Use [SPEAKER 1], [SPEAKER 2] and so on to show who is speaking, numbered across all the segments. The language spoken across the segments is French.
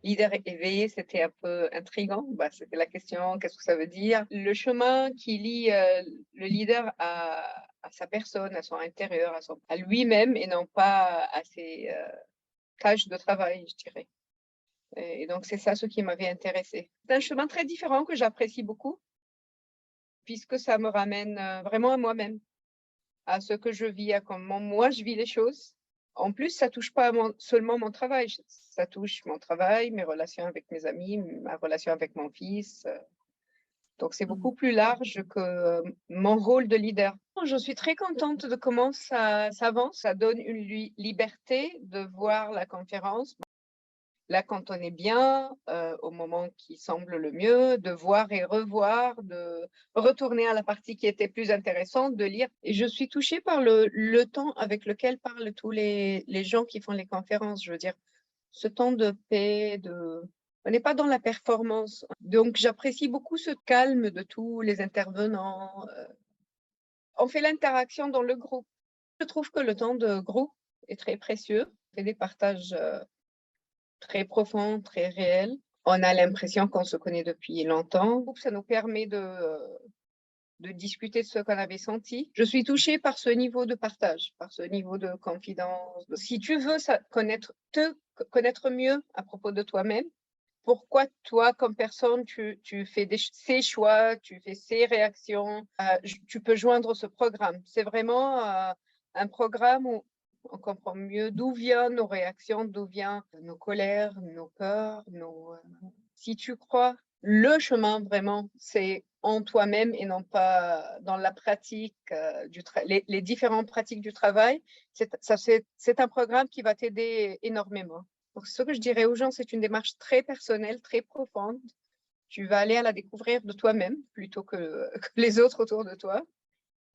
[SPEAKER 1] Leader éveillé, c'était un peu intriguant. Bah, c'était la question, qu'est-ce que ça veut dire? Le chemin qui lie, le leader à sa personne, à son intérieur, à lui-même et non pas à ses, tâches de travail, je dirais. Et donc c'est ça ce qui m'avait intéressée. C'est un chemin très différent que j'apprécie beaucoup, puisque ça me ramène, vraiment à moi-même, à ce que je vis, à comment moi je vis les choses. En plus, ça touche pas seulement mon travail, ça touche mon travail, mes relations avec mes amis, ma relation avec mon fils. Donc c'est
[SPEAKER 2] Mmh.
[SPEAKER 1] beaucoup plus large que mon rôle de leader. Je suis très contente de comment ça s'avance. Ça donne une liberté de voir la conférence. Là, quand on est bien, au moment qui semble le mieux, de voir et revoir, de retourner à la partie qui était plus intéressante, de lire. Et je suis touchée par le temps avec lequel parlent tous les gens qui font les conférences. Je veux dire, ce temps de paix, on n'est pas dans la performance. Donc, j'apprécie beaucoup ce calme de tous les intervenants. On fait l'interaction dans le groupe. Je trouve que le temps de groupe est très précieux. On fait des partages très profonds, très réels. On a l'impression qu'on se connaît depuis longtemps. Ça nous permet de discuter de ce qu'on avait senti. Je suis touchée par ce niveau de partage, par ce niveau de confidence. Si tu veux te connaître mieux à propos de toi-même, pourquoi toi, comme personne, tu fais ces choix, tu fais ces réactions, tu peux joindre ce programme. C'est vraiment un programme où on comprend mieux d'où viennent nos réactions, d'où viennent nos colères, nos peurs. Si tu crois, le chemin vraiment, c'est en toi-même et non pas dans la pratique, les différentes pratiques du travail. C'est un programme qui va t'aider énormément. Donc, ce que je dirais aux gens, c'est une démarche très personnelle, très profonde. Tu vas aller à la découvrir de toi-même plutôt que les autres autour de toi.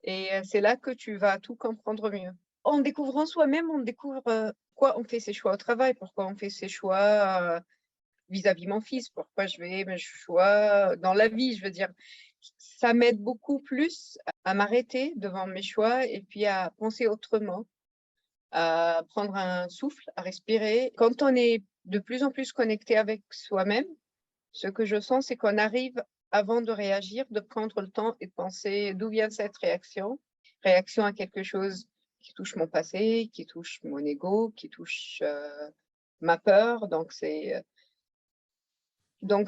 [SPEAKER 1] Et c'est là que tu vas tout comprendre mieux. En découvrant soi-même, on découvre pourquoi on fait ses choix au travail, pourquoi on fait ses choix vis-à-vis mon fils, pourquoi je fais mes choix dans la vie. Je veux dire, ça m'aide beaucoup plus à m'arrêter devant mes choix et puis à penser autrement, à prendre un souffle, à respirer. Quand on est de plus en plus connecté avec soi-même, ce que je sens, c'est qu'on arrive, avant de réagir, de prendre le temps et de penser d'où vient cette réaction. Réaction à quelque chose qui touche mon passé, qui touche mon ego, qui touche ma peur. Donc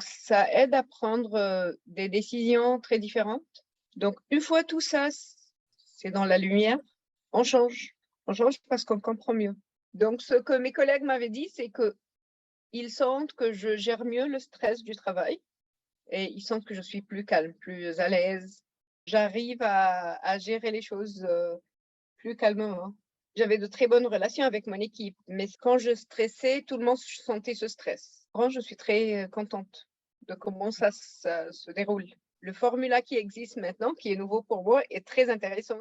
[SPEAKER 1] ça aide à prendre des décisions très différentes. Donc une fois tout ça, c'est dans la lumière, on change. On change parce qu'on comprend mieux. Donc ce que mes collègues m'avaient dit, c'est qu'ils sentent que je gère mieux le stress du travail et ils sentent que je suis plus calme, plus à l'aise. J'arrive à gérer les choses plus calmement. J'avais de très bonnes relations avec mon équipe, mais quand je stressais, tout le monde sentait ce stress. Je suis très contente de comment ça se déroule. Le formula qui existe maintenant, qui est nouveau pour moi, est très intéressant.